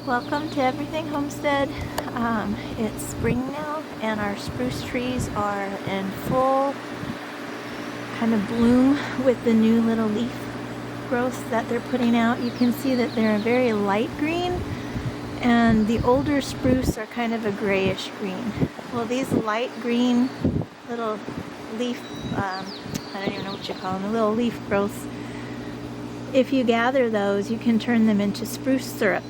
Welcome to Everything Homestead. It's spring now and our spruce trees are in full kind of bloom with the new little leaf growths that they're putting out. You can see that they're a very light green and the older spruce are kind of a grayish green. Well, these light green little leaf, I don't even know what you call them, the little leaf growths, if you gather those, you can turn them into spruce syrup.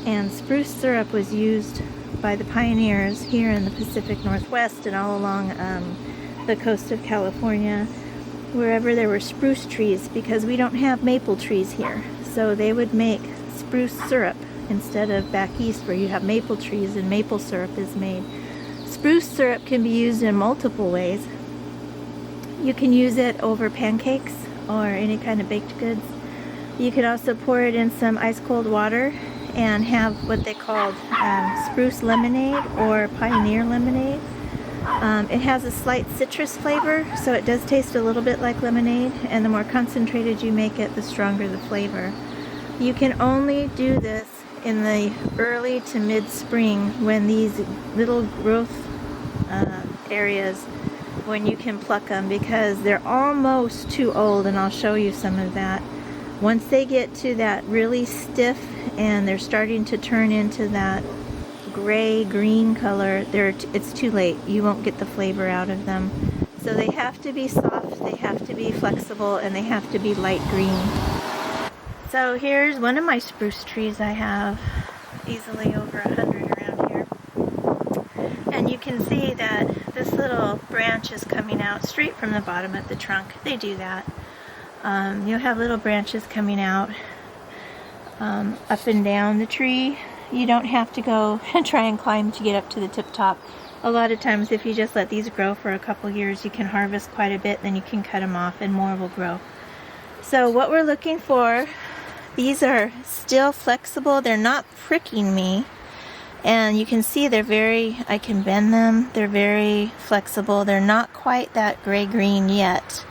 And spruce syrup was used by the pioneers here in the Pacific Northwest and all along the coast of California, wherever there were spruce trees, because we don't have maple trees here. So they would make spruce syrup instead of back east where you have maple trees and maple syrup is made. Spruce syrup can be used in multiple ways. You can use it over pancakes or any kind of baked goods. You can also pour it in some ice cold water and have what they called spruce lemonade or pioneer lemonade. It has a slight citrus flavor, so it does taste a little bit like lemonade, and the more concentrated you make it, the stronger the flavor. You can only do this in the early to mid-spring when these little growth areas, when you can pluck them, because they're almost too old, and I'll show you some of that. Once they get to that really stiff and they're starting to turn into that gray-green color, it's too late. You won't get the flavor out of them. So they have to be soft, they have to be flexible, and they have to be light green. So here's one of my spruce trees. I have easily over 100 around here. And you can see that this little branch is coming out straight from the bottom of the trunk. They do that. You'll have little branches coming out up and down the tree. You don't have to go and try and climb to get up to the tip top. A lot of times if you just let these grow for a couple years, you can harvest quite a bit, then you can cut them off and more will grow. So what we're looking for, these are still flexible. They're not pricking me. And you can see I can bend them. They're very flexible. They're not quite that gray-green yet.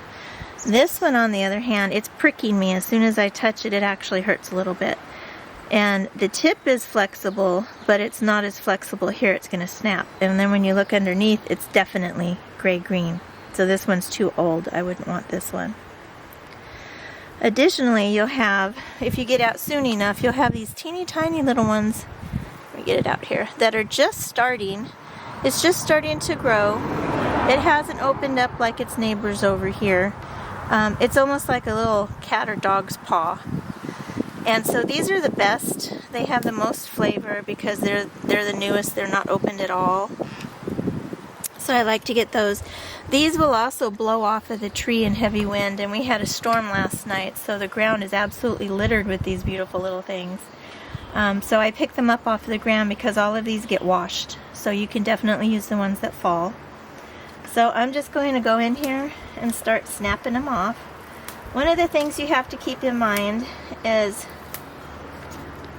This one, on the other hand, it's pricking me. As soon as I touch it, it actually hurts a little bit. And the tip is flexible, but it's not as flexible here. It's going to snap. And then when you look underneath, it's definitely gray-green. So this one's too old. I wouldn't want this one. Additionally, you'll have, if you get out soon enough, you'll have these teeny tiny little ones, let me get it out here, that are just starting. It's just starting to grow. It hasn't opened up like its neighbors over here. It's almost like a little cat or dog's paw. And so these are the best. They have the most flavor because they're the newest. They're not opened at all. So I like to get those. These will also blow off of the tree in heavy wind, and we had a storm last night, so the ground is absolutely littered with these beautiful little things. So I pick them up off the ground because all of these get washed. So you can definitely use the ones that fall. So I'm just going to go in here and start snapping them off. One of the things you have to keep in mind is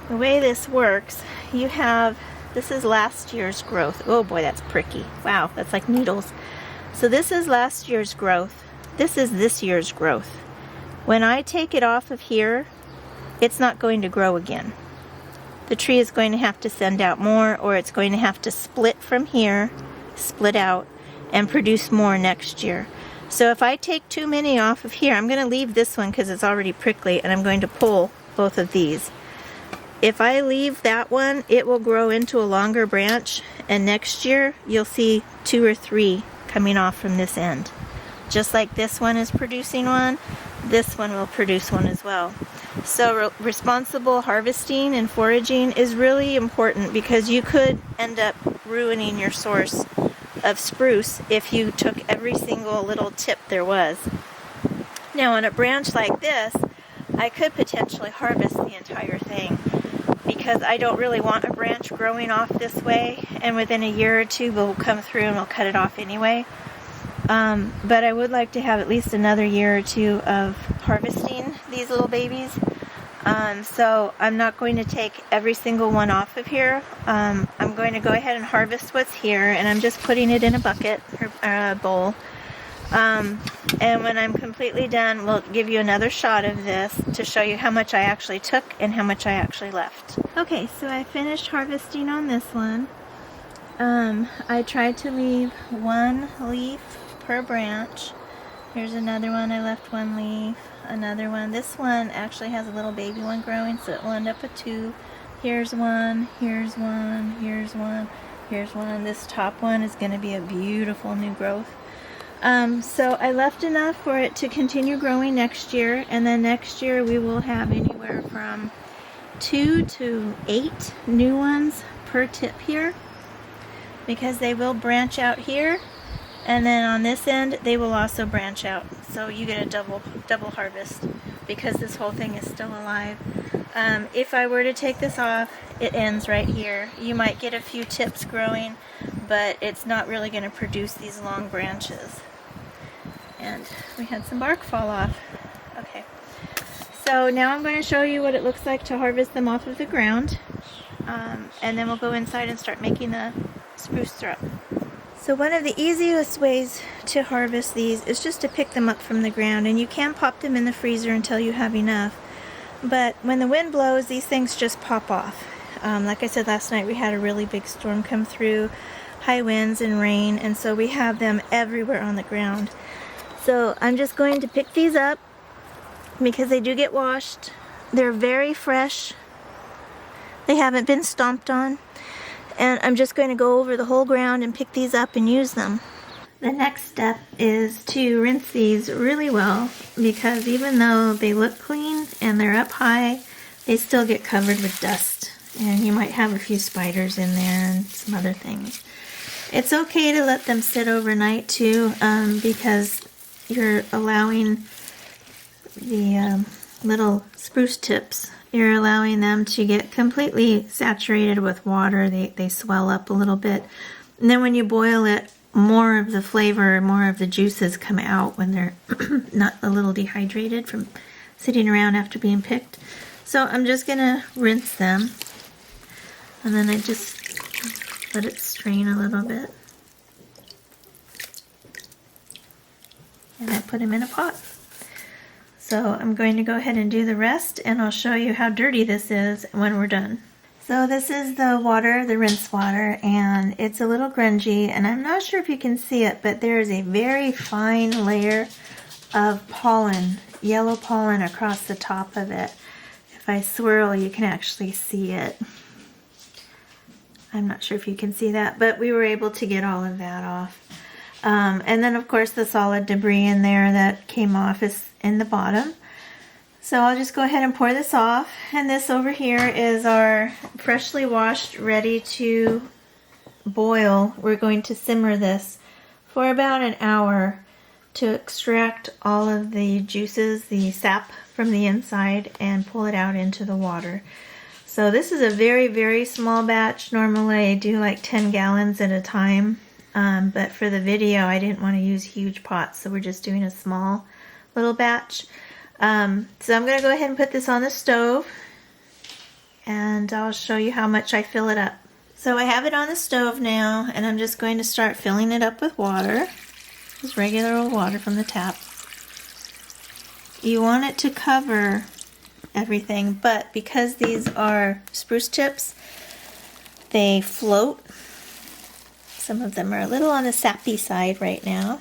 the way this works. You have, this is last year's growth. Oh boy, that's pricky. Wow, that's like needles. So this is last year's growth. This is this year's growth. When I take it off of here, it's not going to grow again. The tree is going to have to send out more, or it's going to have to split from here, split out, and produce more next year. So if I take too many off of here, I'm going to leave this one because it's already prickly, and I'm going to pull both of these. If I leave that one, it will grow into a longer branch, and next year you'll see 2 or 3 coming off from this end. Just like this one is producing one, this one will produce one as well. So responsible harvesting and foraging is really important because you could end up ruining your source of spruce if you took every single little tip there was. Now on a branch like this, I could potentially harvest the entire thing because I don't really want a branch growing off this way, and within a year or two we'll come through and we'll cut it off anyway. But I would like to have at least another year or two of harvesting these little babies. So I'm not going to take every single one off of here. I'm going to go ahead and harvest what's here, and I'm just putting it in a bucket or a bowl. And when I'm completely done, we'll give you another shot of this to show you how much I actually took and how much I actually left. Okay, so I finished harvesting on this one. I tried to leave one leaf per branch. Here's another one, I left one leaf, another one. This one actually has a little baby one growing, so it will end up with two. Here's one, here's one, here's one, here's one. This top one is going to be a beautiful new growth. So I left enough for it to continue growing next year, and then next year we will have anywhere from 2 to 8 new ones per tip here, because they will branch out here, and then on this end they will also branch out, so you get a double harvest because this whole thing is still alive. If I were to take this off, it ends right here. You might get a few tips growing, but it's not really going to produce these long branches. And we had some bark fall off. Okay, so now I'm going to show you what it looks like to harvest them off of the ground, and then we'll go inside and start making the spruce syrup. So one of the easiest ways to harvest these is just to pick them up from the ground, and you can pop them in the freezer until you have enough. But when the wind blows, these things just pop off. Like I said last night, we had a really big storm come through, high winds and rain, and so we have them everywhere on the ground. So I'm just going to pick these up because they do get washed. They're very fresh. They haven't been stomped on. And I'm just going to go over the whole ground and pick these up and use them. The next step is to rinse these really well, because even though they look clean and they're up high, they still get covered with dust. And you might have a few spiders in there and some other things. It's okay to let them sit overnight too, because you're allowing the little spruce tips, you're allowing them to get completely saturated with water. They swell up a little bit. And then when you boil it, more of the flavor, more of the juices come out when they're not a little dehydrated from sitting around after being picked. So I'm just going to rinse them. And then I just let it strain a little bit. And I put them in a pot. So I'm going to go ahead and do the rest, and I'll show you how dirty this is when we're done. So this is the water, the rinse water, and it's a little grungy, and I'm not sure if you can see it, but there is a very fine layer of pollen, yellow pollen across the top of it. If I swirl, you can actually see it. I'm not sure if you can see that, but we were able to get all of that off. And then of course the solid debris in there that came off is in the bottom. So I'll just go ahead and pour this off. And this over here is our freshly washed, ready to boil. We're going to simmer this for about an hour to extract all of the juices, the sap from the inside, and pull it out into the water. So this is a very, very small batch. Normally I do like 10 gallons at a time. But for the video, I didn't want to use huge pots, so we're just doing a small little batch. So I'm going to go ahead and put this on the stove, and I'll show you how much I fill it up. So I have it on the stove now, and I'm just going to start filling it up with water. Just regular old water from the tap. You want it to cover everything, but because these are spruce tips, they float. Some of them are a little on the sappy side right now.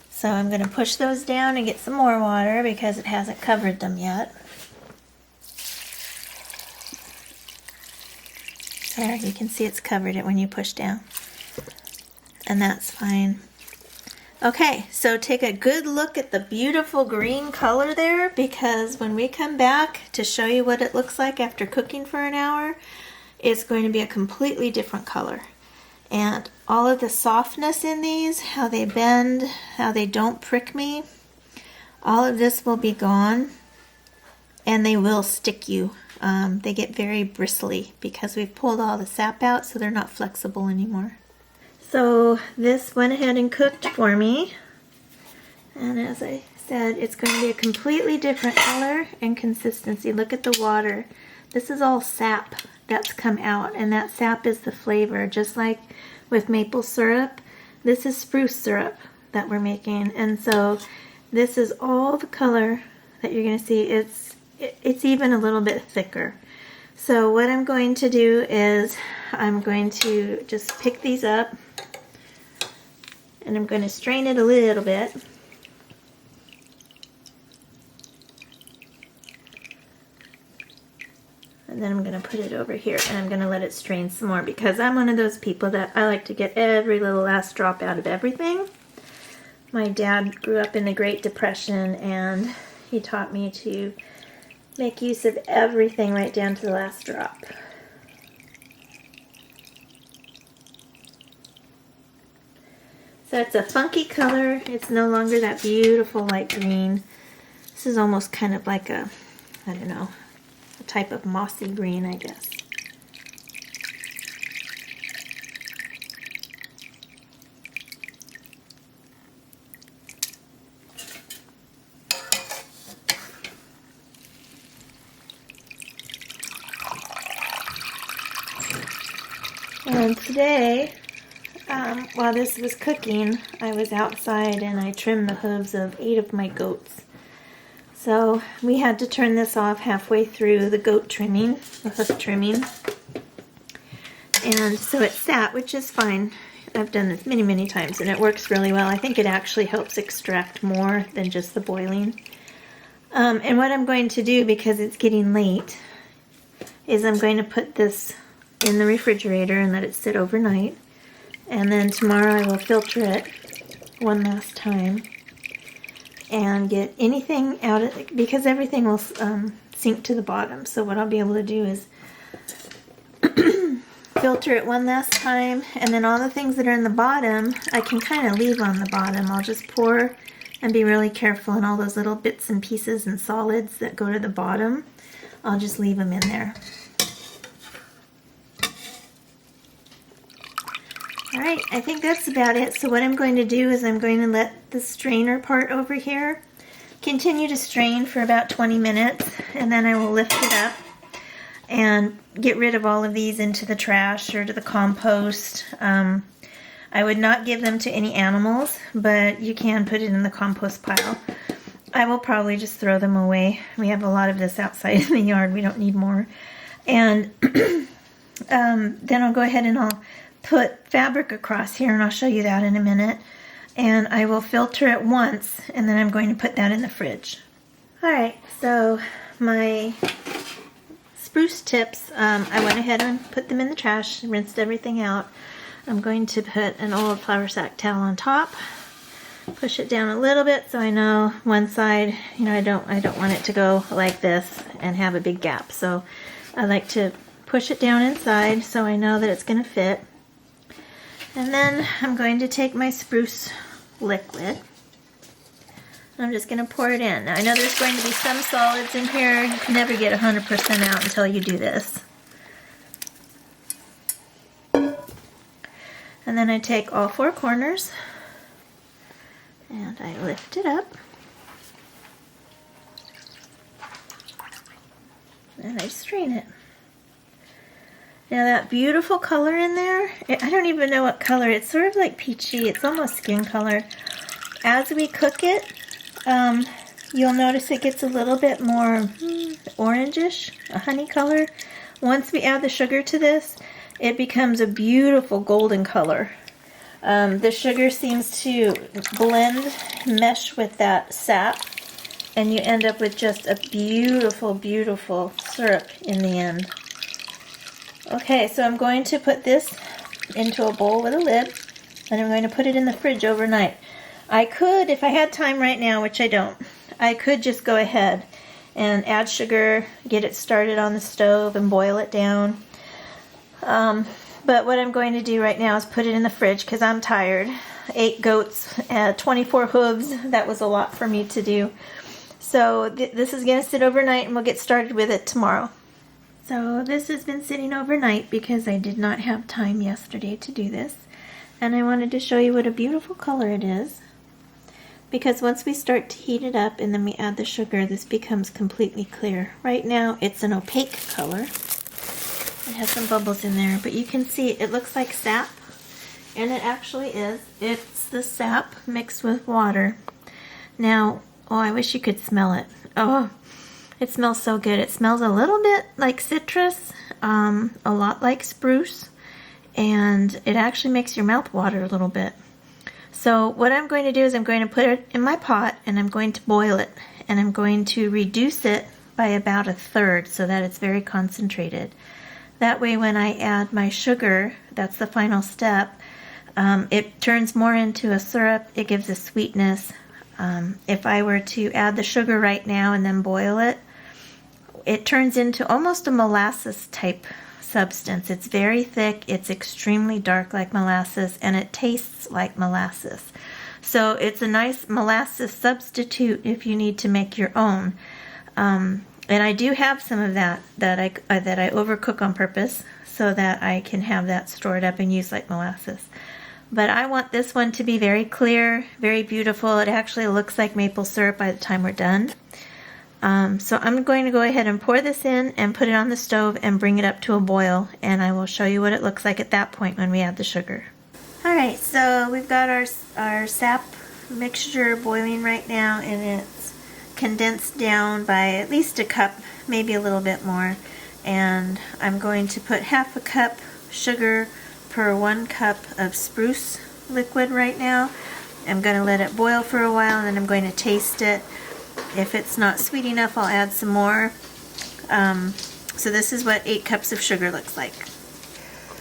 So I'm going to push those down and get some more water because it hasn't covered them yet. There, you can see it's covered it when you push down. And that's fine. Okay, so take a good look at the beautiful green color there, because when we come back to show you what it looks like after cooking for an hour, it's going to be a completely different color. And all of the softness in these, how they bend, how they don't prick me, all of this will be gone, and they will stick you. They get very bristly because we've pulled all the sap out, so they're not flexible anymore. So this went ahead and cooked for me, and as I said, it's going to be a completely different color and consistency. Look at the water. This is all sap that's come out, and that sap is the flavor. Just like with maple syrup, this is spruce syrup. that we're making. And so this is all the color that you're going to see. It's even a little bit thicker. So what I'm going to do is I'm going to just pick these up and I'm going to strain it a little bit. And then I'm going to put it over here and I'm going to let it strain some more because I'm one of those people that I like to get every little last drop out of everything. My dad grew up in the Great Depression and he taught me to make use of everything right down to the last drop. So it's a funky color. It's no longer that beautiful light green. This is almost kind of like a, I don't know, a type of mossy green, I guess. And today, while this was cooking, I was outside and I trimmed the hooves of 8 of my goats. So we had to turn this off halfway through the goat trimming, the hoof trimming. And so it sat, which is fine. I've done this many, many times and it works really well. I think it actually helps extract more than just the boiling. And what I'm going to do, because it's getting late, is I'm going to put this in the refrigerator and let it sit overnight. And then tomorrow I will filter it one last time and get anything out of it, because everything will sink to the bottom. So what I'll be able to do is filter it one last time, and then all the things that are in the bottom I can kind of leave on the bottom. I'll just pour and be really careful, and all those little bits and pieces and solids that go to the bottom, I'll just leave them in there. Alright, I think that's about it. So what I'm going to do is I'm going to let the strainer part over here continue to strain for about 20 minutes, and then I will lift it up and get rid of all of these into the trash or to the compost. I would not give them to any animals, but you can put it in the compost pile. I will probably just throw them away. We have a lot of this outside in the yard. We don't need more. And then I'll go ahead and I'll put fabric across here, and I'll show you that in a minute. And I will filter it once, and then I'm going to put that in the fridge. Alright, so my spruce tips, I went ahead and put them in the trash, rinsed everything out. I'm going to put an old flour sack towel on top, push it down a little bit so I know one side, you know, I don't want it to go like this and have a big gap. So I like to push it down inside so I know that it's going to fit. And then I'm going to take my spruce liquid. I'm just going to pour it in. Now I know there's going to be some solids in here. You can never get 100% out until you do this. And then I take all 4 corners and I lift it up. And I strain it. Now that beautiful color in there, I don't even know what color, it's sort of like peachy, it's almost skin color. As we cook it, you'll notice it gets a little bit more orangish, a honey color. Once we add the sugar to this, it becomes a beautiful golden color. The sugar seems to blend, mesh with that sap, and you end up with just a beautiful, beautiful syrup in the end. Okay, so I'm going to put this into a bowl with a lid, and I'm going to put it in the fridge overnight. I could, if I had time right now, which I don't, I could just go ahead and add sugar, get it started on the stove, and boil it down. But what I'm going to do right now is put it in the fridge because I'm tired. 8 goats, 24 hooves, that was a lot for me to do. So this is going to sit overnight, and we'll get started with it tomorrow. So this has been sitting overnight because I did not have time yesterday to do this. And I wanted to show you what a beautiful color it is. Because once we start to heat it up and then we add the sugar, this becomes completely clear. Right now it's an opaque color. It has some bubbles in there, but you can see it looks like sap. And it actually is. It's the sap mixed with water. Now, oh, I wish you could smell it. Oh, it smells so good. It smells a little bit like citrus, a lot like spruce, and it actually makes your mouth water a little bit. So what I'm going to do is I'm going to put it in my pot and I'm going to boil it, and I'm going to reduce it by about 1/3 so that it's very concentrated. That way when I add my sugar, that's the final step, it turns more into a syrup. It gives a sweetness. If I were to add the sugar right now and then boil it, it turns into almost a molasses type substance. It's very thick, it's extremely dark like molasses, and it tastes like molasses. So it's a nice molasses substitute if you need to make your own. And I do have some of that I overcook on purpose so that I can have that stored up and use like molasses. But I want this one to be very clear, very beautiful. It actually looks like maple syrup by the time we're done. So I'm going to go ahead and pour this in and put it on the stove and bring it up to a boil, and I will show you what it looks like at that point when we add the sugar. Alright, so we've got our sap mixture boiling right now, and it's condensed down by at least a cup, maybe a little bit more. And I'm going to put 1/2 cup sugar per 1 cup of spruce liquid right now. I'm going to let it boil for a while, and then I'm going to taste it. If it's not sweet enough, I'll add some more. So this is what 8 cups of sugar looks like.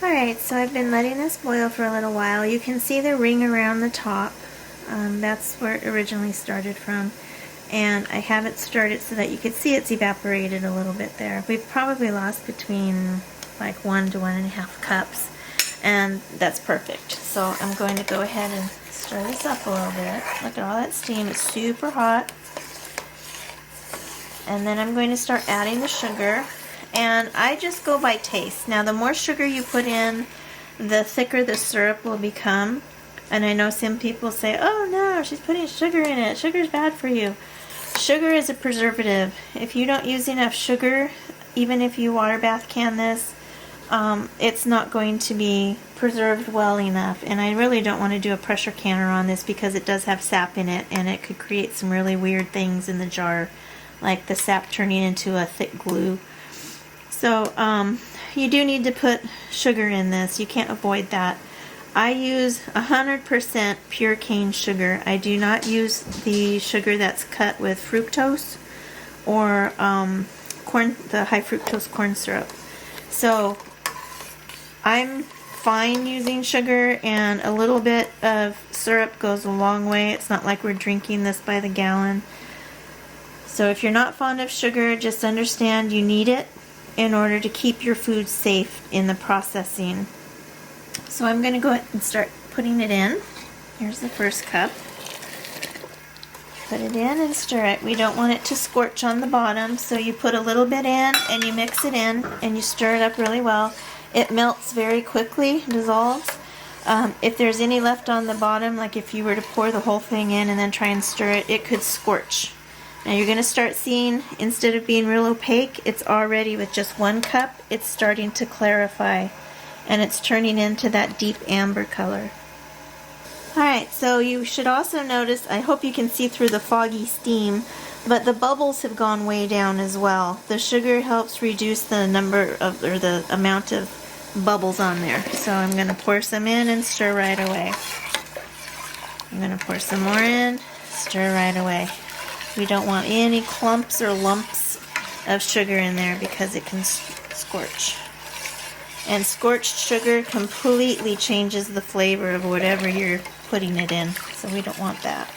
Alright, so I've been letting this boil for a little while. You can see the ring around the top. That's where it originally started from. And I have it started so that you could see it's evaporated a little bit there. We've probably lost between like 1 to 1.5 cups. And that's perfect. So I'm going to go ahead and stir this up a little bit. Look at all that steam. It's super hot. And then I'm going to start adding the sugar. And I just go by taste. Now the more sugar you put in, the thicker the syrup will become. And I know some people say, oh no, she's putting sugar in it. Sugar's bad for you. Sugar is a preservative. If you don't use enough sugar, even if you water bath can this, it's not going to be preserved well enough. And I really don't want to do a pressure canner on this because it does have sap in it, and it could create some really weird things in the jar, like the sap turning into a thick glue. So you do need to put sugar in this. You can't avoid that. I use 100% pure cane sugar. I do not use the sugar that's cut with fructose or the high fructose corn syrup. So I'm fine using sugar, and a little bit of syrup goes a long way. It's not like we're drinking this by the gallon. So if you're not fond of sugar, just understand you need it in order to keep your food safe in the processing. So I'm going to go ahead and start putting it in. Here's the first cup. Put it in and stir it. We don't want it to scorch on the bottom, so you put a little bit in and you mix it in and you stir it up really well. It melts very quickly, dissolves. If there's any left on the bottom, like if you were to pour the whole thing in and then try and stir it, it could scorch. Now you're going to start seeing, instead of being real opaque, it's already with just 1 cup, it's starting to clarify. And it's turning into that deep amber color. Alright, so you should also notice, I hope you can see through the foggy steam, but the bubbles have gone way down as well. The sugar helps reduce the number of, or the amount of bubbles on there. So I'm going to pour some in and stir right away. I'm going to pour some more in, stir right away. We don't want any clumps or lumps of sugar in there because it can scorch. And scorched sugar completely changes the flavor of whatever you're putting it in. So we don't want that.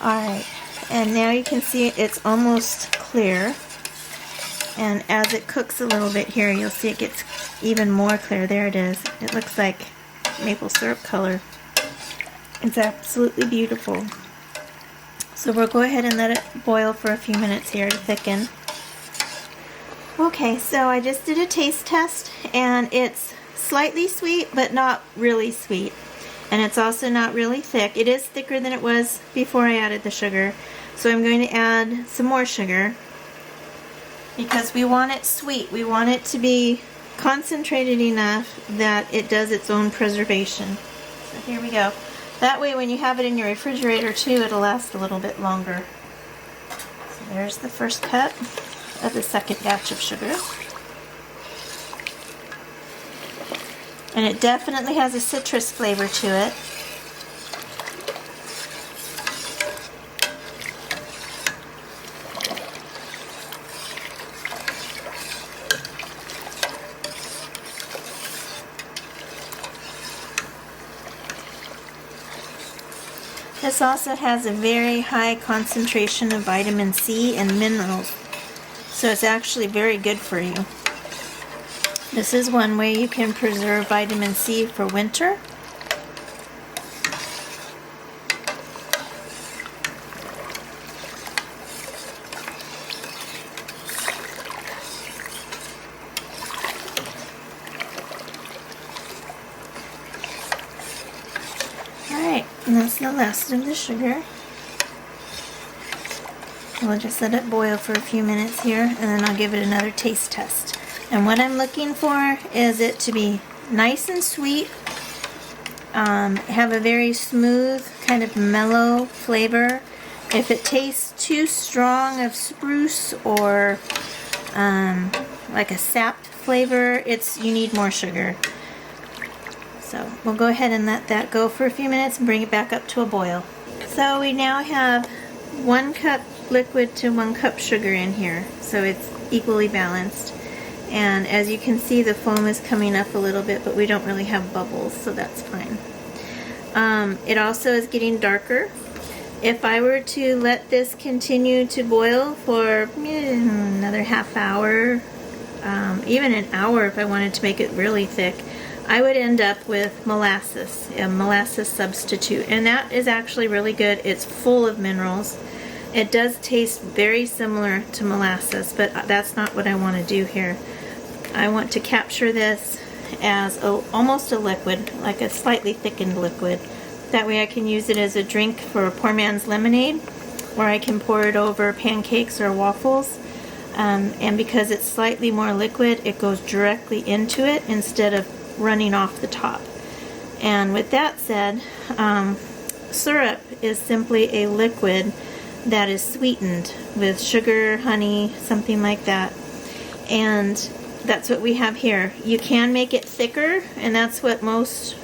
Alright, and now you can see it's almost clear. And as it cooks a little bit here, you'll see it gets even more clear. There it is. It looks like maple syrup color. It's absolutely beautiful. So we'll go ahead and let it boil for a few minutes here to thicken. Okay, so I just did a taste test, and it's slightly sweet, but not really sweet. And it's also not really thick. It is thicker than it was before I added the sugar, So I'm going to add some more sugar because we want it sweet. We want it to be concentrated enough that it does its own preservation. So here we go. That way when you have it in your refrigerator too, it'll last a little bit longer. So there's the first cup of the second batch of sugar. And it definitely has a citrus flavor to it. This also has a very high concentration of vitamin C and minerals, so it's actually very good for you. This is one way you can preserve vitamin C for winter. Alright, and that's the last of the sugar. We'll just let it boil for a few minutes here, and then I'll give it another taste test. And what I'm looking for is it to be nice and sweet, have a very smooth, kind of mellow flavor. If it tastes too strong of spruce or like a sapped flavor, you need more sugar. So we'll go ahead and let that go for a few minutes and bring it back up to a boil. So we now have 1 cup liquid to 1 cup sugar in here, so it's equally balanced. And as you can see, the foam is coming up a little bit, but we don't really have bubbles, so that's fine. It also is getting darker. If I were to let this continue to boil for another half hour, even an hour if I wanted to make it really thick, I would end up with molasses, a molasses substitute, and that is actually really good. It's full of minerals. It does taste very similar to molasses, but that's not what I want to do here. I want to capture this as almost a liquid, like a slightly thickened liquid. That way I can use it as a drink for a poor man's lemonade, or I can pour it over pancakes or waffles. And because it's slightly more liquid, it goes directly into it instead of running off the top. And with that said, syrup is simply a liquid that is sweetened with sugar, honey, something like that. And that's what we have here. You can make it thicker, and that's what most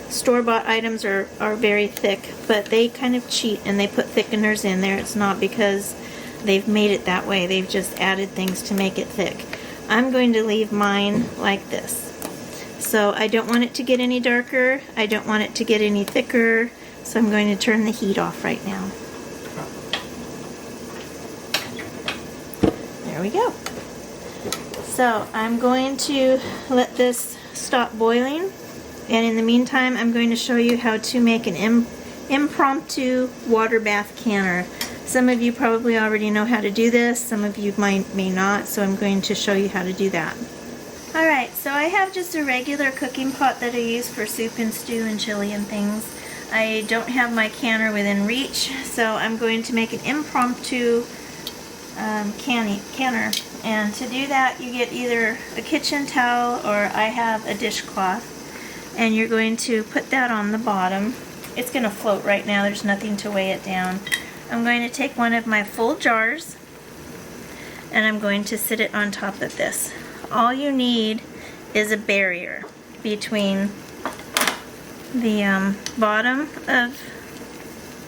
store-bought items are very thick, but they kind of cheat and they put thickeners in there. It's not because they've made it that way. They've just added things to make it thick. I'm going to leave mine like this. So I don't want it to get any darker. I don't want it to get any thicker. So I'm going to turn the heat off right now. There we go. So I'm going to let this stop boiling. And in the meantime, I'm going to show you how to make an impromptu water bath canner. Some of you probably already know how to do this, some of you may not, so I'm going to show you how to do that. Alright, so I have just a regular cooking pot that I use for soup and stew and chili and things. I don't have my canner within reach, so I'm going to make an impromptu canner. And to do that, you get either a kitchen towel or I have a dishcloth. And you're going to put that on the bottom. It's going to float right now, there's nothing to weigh it down. I'm going to take one of my full jars and I'm going to sit it on top of this. All you need is a barrier between the bottom of,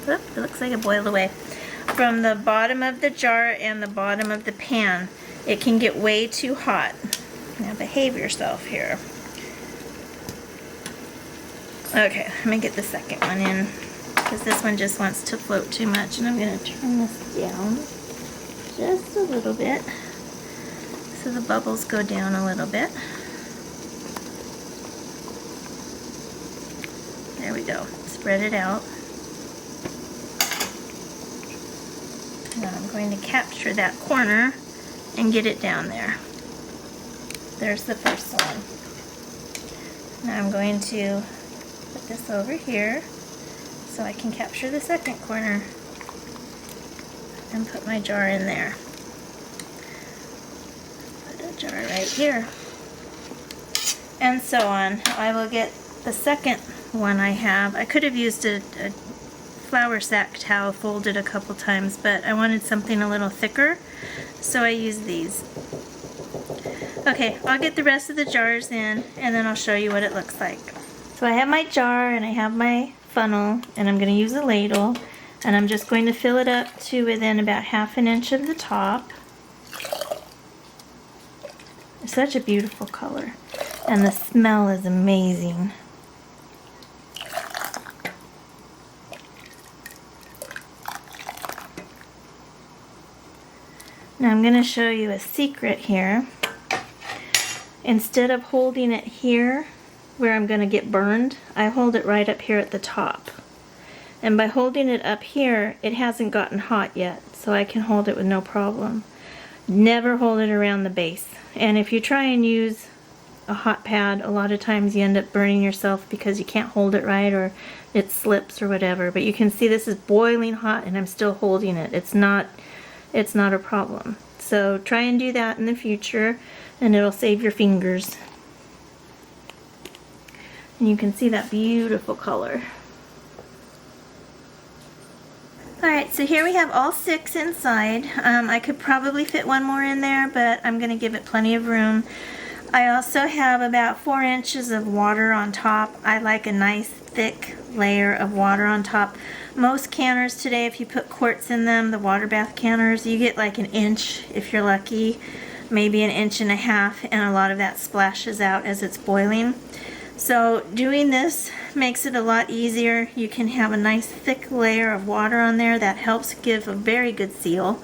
it looks like it boiled away, from the bottom of the jar and the bottom of the pan. It can get way too hot. Now behave yourself here. Okay, let me get the second one in, because this one just wants to float too much, and I'm going to turn this down just a little bit so the bubbles go down a little bit. There we go. Spread it out. Now I'm going to capture that corner and get it down there. There's the first one. Now I'm going to put this over here so I can capture the second corner. and put my jar in there. Put a jar right here. And so on. I will get the second one I have. I could have used a flour sack towel folded a couple times, but I wanted something a little thicker, so I used these. Okay, I'll get the rest of the jars in, and then I'll show you what it looks like. So I have my jar, and I have my funnel, and I'm going to use a ladle, and I'm just going to fill it up to within about 1/2 inch of the top. It's such a beautiful color, and the smell is amazing. Now I'm going to show you a secret here. Instead of holding it here where I'm going to get burned, I hold it right up here at the top. And by holding it up here, it hasn't gotten hot yet, so I can hold it with no problem. Never hold it around the base. And if you try and use a hot pad, a lot of times you end up burning yourself because you can't hold it right, or it slips or whatever. But you can see this is boiling hot and I'm still holding it. It's not a problem. So try and do that in the future, and it'll save your fingers. And you can see that beautiful color. Alright, so here we have all 6 inside. I could probably fit one more in there, but I'm going to give it plenty of room. I also have about 4 inches of water on top. I like a nice thick layer of water on top. Most canners today, if you put quarts in them, the water bath canners, you get like 1 inch if you're lucky, maybe 1.5 inches, and a lot of that splashes out as it's boiling. So doing this makes it a lot easier. You can have a nice thick layer of water on there that helps give a very good seal.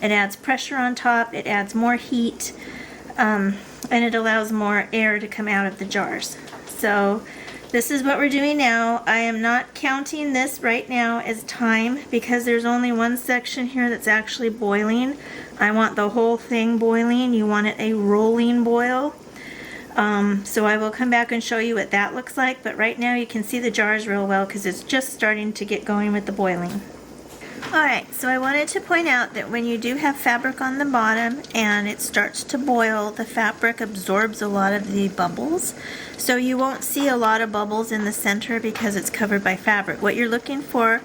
It adds pressure on top, it adds more heat, and it allows more air to come out of the jars. So this is what we're doing now. I am not counting this right now as time because there's only one section here that's actually boiling. I want the whole thing boiling. You want it a rolling boil. So I will come back and show you what that looks like, but right now you can see the jars real well because it's just starting to get going with the boiling. Alright, so I wanted to point out that when you do have fabric on the bottom and it starts to boil, the fabric absorbs a lot of the bubbles. So you won't see a lot of bubbles in the center because it's covered by fabric. What you're looking for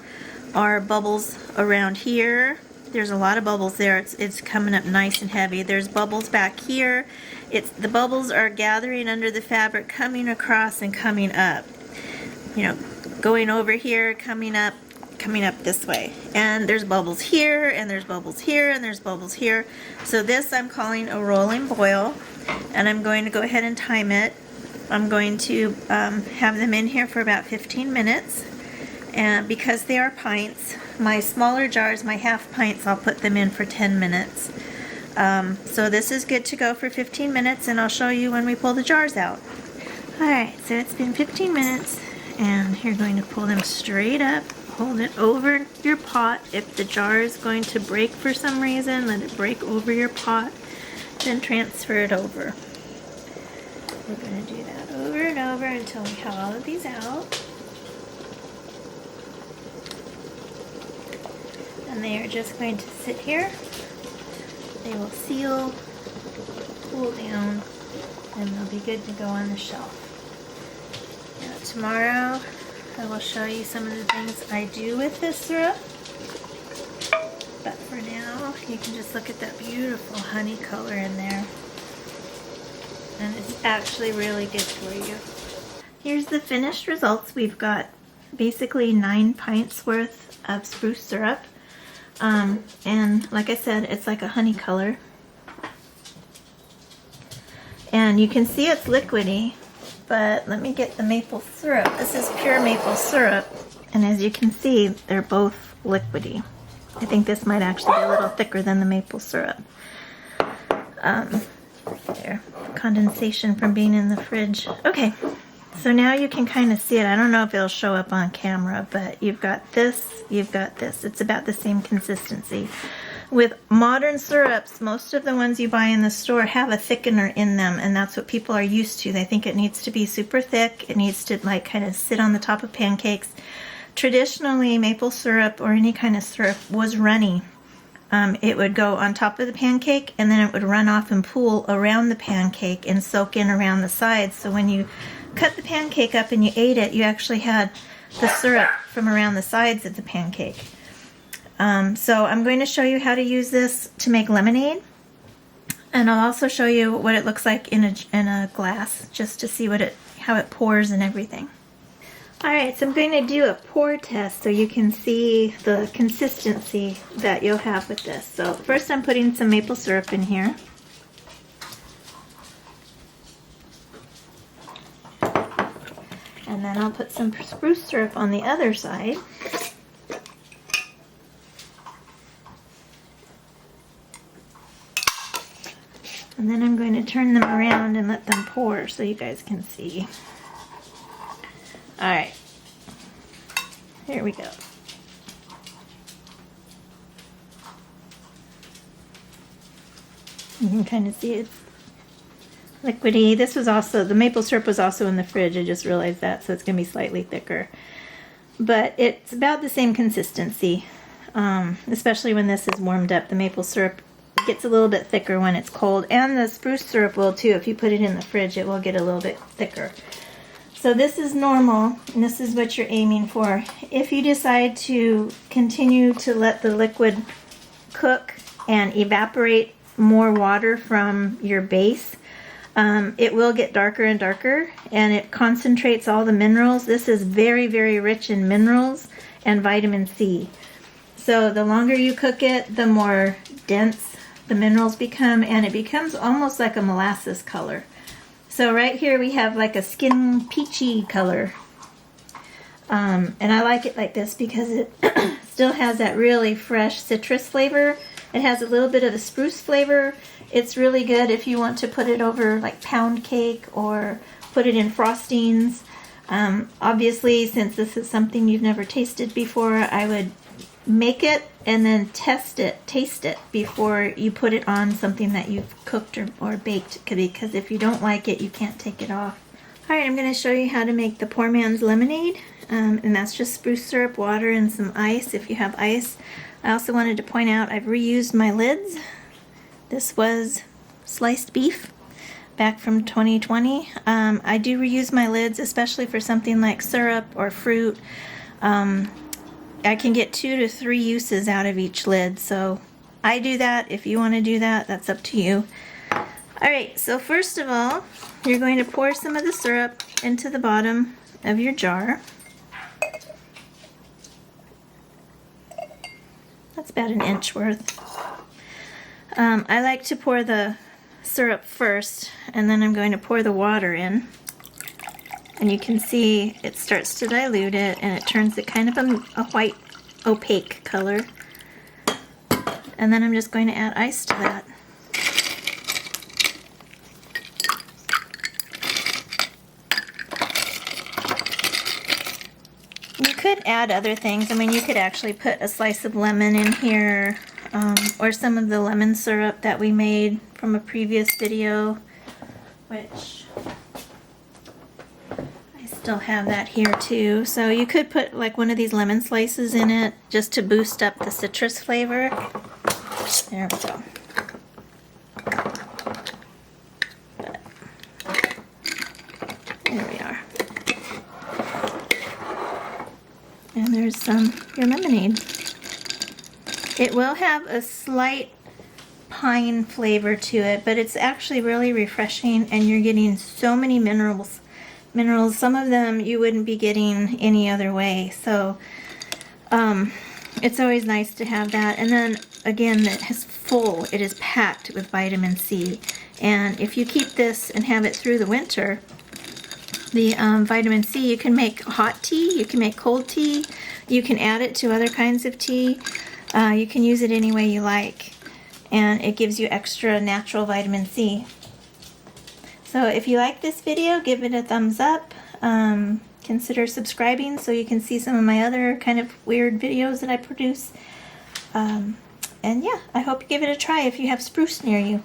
are bubbles around here. There's a lot of bubbles there. It's coming up nice and heavy. There's bubbles back here. The bubbles are gathering under the fabric, coming across and coming up. You know, going over here, coming up this way. And there's bubbles here, and there's bubbles here, and there's bubbles here. So this I'm calling a rolling boil, and I'm going to go ahead and time it. I'm going to have them in here for about 15 minutes. And because they are pints, my smaller jars, my half pints, I'll put them in for 10 minutes. So this is good to go for 15 minutes, and I'll show you when we pull the jars out. Alright, so it's been 15 minutes, and you're going to pull them straight up. Hold it over your pot. If the jar is going to break for some reason, let it break over your pot, then transfer it over. We're going to do that over and over until we have all of these out. And they are just going to sit here. They will seal, cool down, and they'll be good to go on the shelf. Now tomorrow I will show you some of the things I do with this syrup. But for now, you can just look at that beautiful honey color in there. And it's actually really good for you. Here's the finished results. We've got basically 9 pints worth of spruce syrup. And like I said, it's like a honey color. And you can see it's liquidy, but let me get the maple syrup. This is pure maple syrup, and as you can see, they're both liquidy. I think this might actually be a little thicker than the maple syrup. There, condensation from being in the fridge. Okay, so now you can kind of see it. I don't know if it'll show up on camera, but you've got this, you've got this. It's about the same consistency. With modern syrups, most of the ones you buy in the store have a thickener in them, and that's what people are used to. They think it needs to be super thick. It needs to like kind of sit on the top of pancakes. Traditionally, maple syrup or any kind of syrup was runny. it would go on top of the pancake, and then it would run off and pool around the pancake and soak in around the sides. So when you cut the pancake up and you ate it, you actually had the syrup from around the sides of the pancake. So I'm going to show you how to use this to make lemonade, and I'll also show you what it looks like in a glass, just to see how it pours and everything. Alright, so I'm going to do a pour test so you can see the consistency that you'll have with this. So first I'm putting some maple syrup in here. And then I'll put some spruce syrup on the other side. And then I'm going to turn them around and let them pour so you guys can see. Alright, here we go. You can kind of see it's liquidy. This was also, the maple syrup was also in the fridge, I just realized that, so it's going to be slightly thicker. But it's about the same consistency, especially when this is warmed up. The maple syrup gets a little bit thicker when it's cold, and the spruce syrup will too. If you put it in the fridge, it will get a little bit thicker. So this is normal, and this is what you're aiming for. If you decide to continue to let the liquid cook and evaporate more water from your base, it will get darker and darker, and it concentrates all the minerals. This is very, very rich in minerals and vitamin C. So the longer you cook it, the more dense the minerals become, and it becomes almost like a molasses color. So right here we have like a skin peachy color. And I like it like this because it still has that really fresh citrus flavor. It has a little bit of the spruce flavor. It's really good if you want to put it over like pound cake or put it in frostings. Obviously, since this is something you've never tasted before, I would make it and then taste it before you put it on something that you've cooked or baked, because if you don't like it, you can't take it off. Alright, I'm going to show you how to make the poor man's lemonade, and that's just spruce syrup, water, and some ice if you have ice. I also wanted to point out I've reused my lids. This was sliced beef back from 2020. I do reuse my lids, especially for something like syrup or fruit. I can get 2 to 3 uses out of each lid, so I do that. If you want to do that, that's up to you. Alright, so first of all, you're going to pour some of the syrup into the bottom of your jar. That's about an inch worth. I like to pour the syrup first, and then I'm going to pour the water in. And you can see it starts to dilute it, and it turns it kind of a white opaque color. And then I'm just going to add ice to that. You could add other things. I mean, you could actually put a slice of lemon in here, or some of the lemon syrup that we made from a previous video, which I still have that here too. So you could put like one of these lemon slices in it just to boost up the citrus flavor. There we go. There we are. And there's your lemonade. It will have a slight pine flavor to it, but it's actually really refreshing, and you're getting so many minerals. Some of them you wouldn't be getting any other way. So it's always nice to have that. And then again, it is packed with vitamin C. And if you keep this and have it through the winter, the vitamin C, you can make hot tea, you can make cold tea, you can add it to other kinds of tea. You can use it any way you like, and it gives you extra natural vitamin C. So if you like this video, give it a thumbs up. Consider subscribing so you can see some of my other kind of weird videos that I produce. And yeah, I hope you give it a try if you have spruce near you.